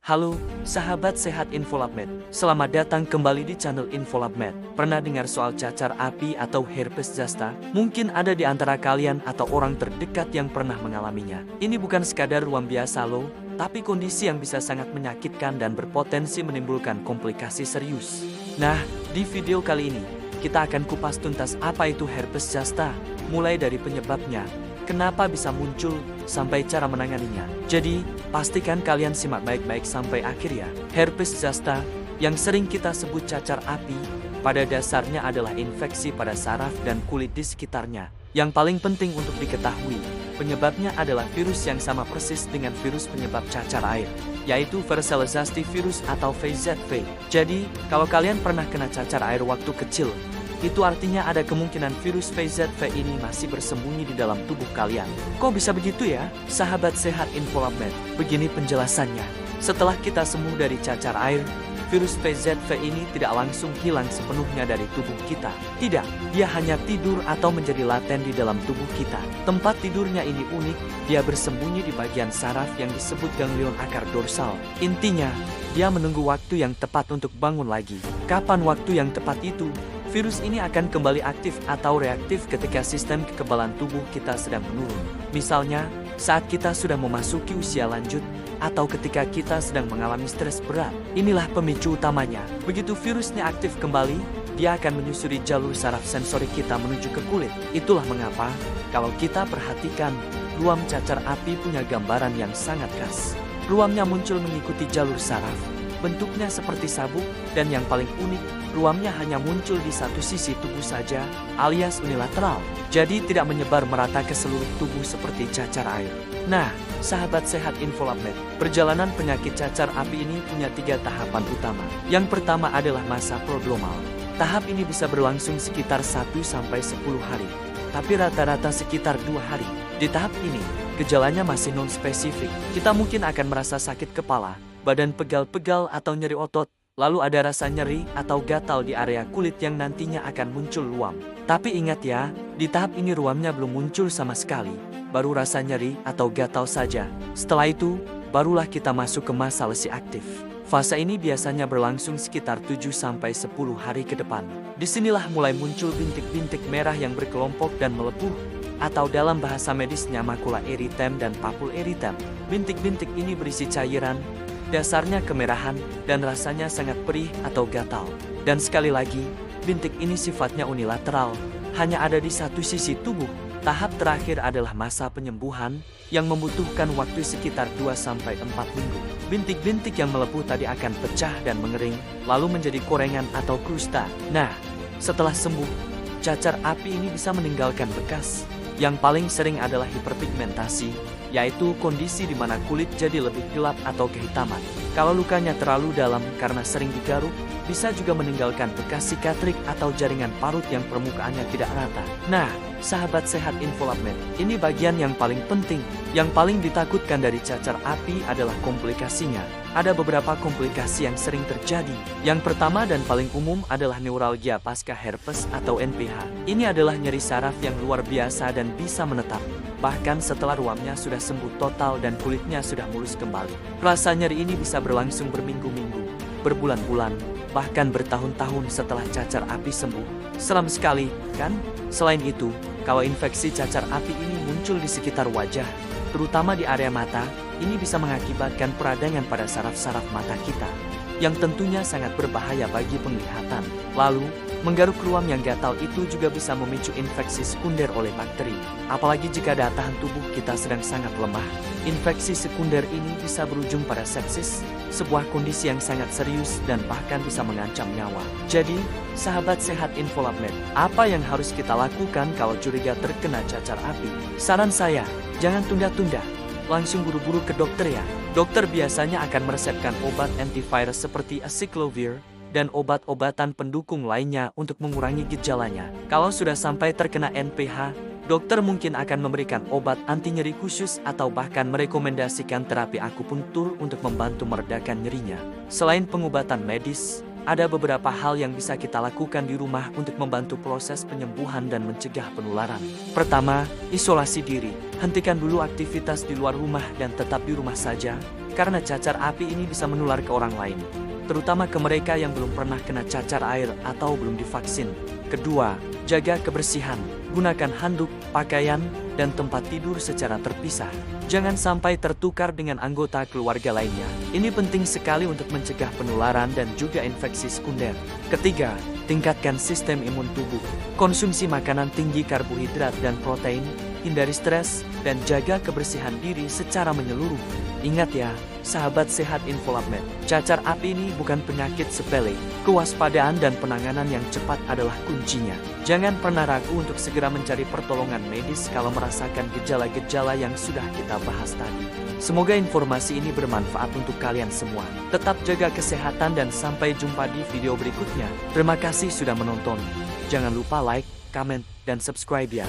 Halo, sahabat sehat Infolab Med. Selamat datang kembali di channel Infolab Med. Pernah dengar soal cacar api atau herpes zoster? Mungkin ada di antara kalian atau orang terdekat yang pernah mengalaminya. Ini bukan sekadar ruam biasa loh, tapi kondisi yang bisa sangat menyakitkan dan berpotensi menimbulkan komplikasi serius. Nah, di video kali ini, kita akan kupas tuntas apa itu herpes zoster, mulai dari penyebabnya, kenapa bisa muncul, sampai cara menanganinya. Jadi, pastikan kalian simak baik-baik sampai akhir ya. Herpes zoster, yang sering kita sebut cacar api, pada dasarnya adalah infeksi pada saraf dan kulit di sekitarnya. Yang paling penting untuk diketahui, penyebabnya adalah virus yang sama persis dengan virus penyebab cacar air, yaitu Varicella zoster virus atau VZV. Jadi, kalau kalian pernah kena cacar air waktu kecil, itu artinya ada kemungkinan virus VZV ini masih bersembunyi di dalam tubuh kalian. Kok bisa begitu ya? Sahabat sehat Infolab Med, begini penjelasannya. Setelah kita sembuh dari cacar air, virus VZV ini tidak langsung hilang sepenuhnya dari tubuh kita. Tidak, dia hanya tidur atau menjadi laten di dalam tubuh kita. Tempat tidurnya ini unik, dia bersembunyi di bagian saraf yang disebut ganglion akar dorsal. Intinya, dia menunggu waktu yang tepat untuk bangun lagi. Kapan waktu yang tepat itu? Virus ini akan kembali aktif atau reaktif ketika sistem kekebalan tubuh kita sedang menurun. Misalnya, saat kita sudah memasuki usia lanjut, atau ketika kita sedang mengalami stres berat. Inilah pemicu utamanya. Begitu virusnya aktif kembali, dia akan menyusuri jalur saraf sensori kita menuju ke kulit. Itulah mengapa, kalau kita perhatikan, ruam cacar api punya gambaran yang sangat khas. Ruamnya muncul mengikuti jalur saraf. Bentuknya seperti sabuk, dan yang paling unik, ruamnya hanya muncul di satu sisi tubuh saja, alias unilateral. Jadi tidak menyebar merata ke seluruh tubuh seperti cacar air. Nah, sahabat sehat Infolab Med, perjalanan penyakit cacar api ini punya 3 tahapan utama. Yang pertama adalah masa prodromal. Tahap ini bisa berlangsung sekitar 1-10 hari, tapi rata-rata sekitar 2 hari. Di tahap ini, gejalanya masih non-spesifik. Kita mungkin akan merasa sakit kepala, badan pegal-pegal atau nyeri otot, lalu ada rasa nyeri atau gatal di area kulit yang nantinya akan muncul ruam. Tapi ingat ya, di tahap ini ruamnya belum muncul sama sekali, baru rasa nyeri atau gatal saja. Setelah itu, barulah kita masuk ke masa lesi aktif. Fase ini biasanya berlangsung sekitar 7-10 hari ke depan. Disinilah mulai muncul bintik-bintik merah yang berkelompok dan melepuh, atau dalam bahasa medisnya makula eritem dan papul eritem. Bintik-bintik ini berisi cairan, dasarnya kemerahan, dan rasanya sangat perih atau gatal. Dan sekali lagi, bintik ini sifatnya unilateral, hanya ada di satu sisi tubuh. Tahap terakhir adalah masa penyembuhan, yang membutuhkan waktu sekitar 2-4 minggu. Bintik-bintik yang melepuh tadi akan pecah dan mengering, lalu menjadi korengan atau krusta. Nah, setelah sembuh, cacar api ini bisa meninggalkan bekas. Yang paling sering adalah hiperpigmentasi, yaitu kondisi di mana kulit jadi lebih gelap atau kehitaman. Kalau lukanya terlalu dalam karena sering digaruk, bisa juga meninggalkan bekas sikatrik atau jaringan parut yang permukaannya tidak rata. Nah, sahabat sehat Infolab Med, ini bagian yang paling penting. Yang paling ditakutkan dari cacar api adalah komplikasinya. Ada beberapa komplikasi yang sering terjadi. Yang pertama dan paling umum adalah neuralgia pasca herpes atau NPH. Ini adalah nyeri saraf yang luar biasa dan bisa menetap, bahkan setelah ruamnya sudah sembuh total dan kulitnya sudah mulus kembali. Rasa nyeri ini bisa berlangsung berminggu-minggu, berbulan-bulan, bahkan bertahun-tahun setelah cacar api sembuh. Seram sekali, kan? Selain itu, kalau infeksi cacar api ini muncul di sekitar wajah, terutama di area mata, ini bisa mengakibatkan peradangan pada saraf-saraf mata kita, yang tentunya sangat berbahaya bagi penglihatan. Lalu, menggaruk ruam yang gatal itu juga bisa memicu infeksi sekunder oleh bakteri. Apalagi jika daya tahan tubuh kita sedang sangat lemah, infeksi sekunder ini bisa berujung pada sepsis, sebuah kondisi yang sangat serius dan bahkan bisa mengancam nyawa. Jadi, sahabat sehat Infolab Med, apa yang harus kita lakukan kalau curiga terkena cacar api? Saran saya, jangan tunda-tunda. Langsung buru-buru ke dokter ya. Dokter biasanya akan meresepkan obat antivirus seperti acyclovir dan obat-obatan pendukung lainnya untuk mengurangi gejalanya. Kalau sudah sampai terkena NPH, dokter mungkin akan memberikan obat anti nyeri khusus atau bahkan merekomendasikan terapi akupuntur untuk membantu meredakan nyerinya. Selain pengobatan medis, Ada beberapa hal yang bisa kita lakukan di rumah untuk membantu proses penyembuhan dan mencegah penularan. Pertama, isolasi diri. Hentikan dulu aktivitas di luar rumah dan tetap di rumah saja, karena cacar api ini bisa menular ke orang lain, terutama ke mereka yang belum pernah kena cacar air atau belum divaksin. Kedua, jaga kebersihan. Gunakan handuk, pakaian, dan tempat tidur secara terpisah. Jangan sampai tertukar dengan anggota keluarga lainnya. Ini penting sekali untuk mencegah penularan dan juga infeksi sekunder. Ketiga, tingkatkan sistem imun tubuh. Konsumsi makanan tinggi karbohidrat dan protein, hindari stres, dan jaga kebersihan diri secara menyeluruh. Ingat ya, sahabat sehat Involabmed, cacar api ini bukan penyakit sepele. Kewaspadaan dan penanganan yang cepat adalah kuncinya. Jangan pernah ragu untuk segera mencari pertolongan medis kalau merasakan gejala-gejala yang sudah kita bahas tadi. Semoga informasi ini bermanfaat untuk kalian semua. Tetap jaga kesehatan dan sampai jumpa di video berikutnya. Terima kasih sudah menonton. Jangan lupa like, comment, dan subscribe ya.